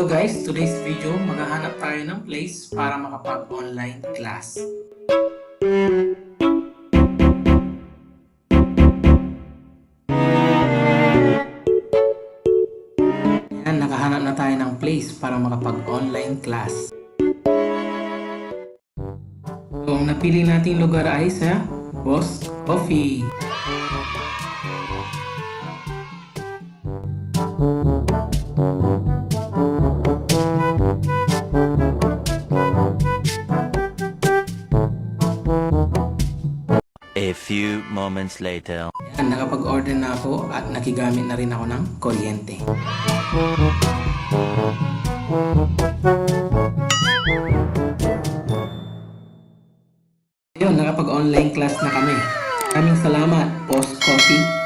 So guys, today's video, maghahanap tayo ng place para makapag-online class. Ayan, nakahanap na tayo ng place para makapag-online class. So, ang napili nating lugar ay sa Boss Coffee. A few moments later. Ayan, nakapag-order na ako at nakigamit na rin ako ng kuryente. Ayun, nakapag-online class na kami. Maraming salamat, Boss Coffee.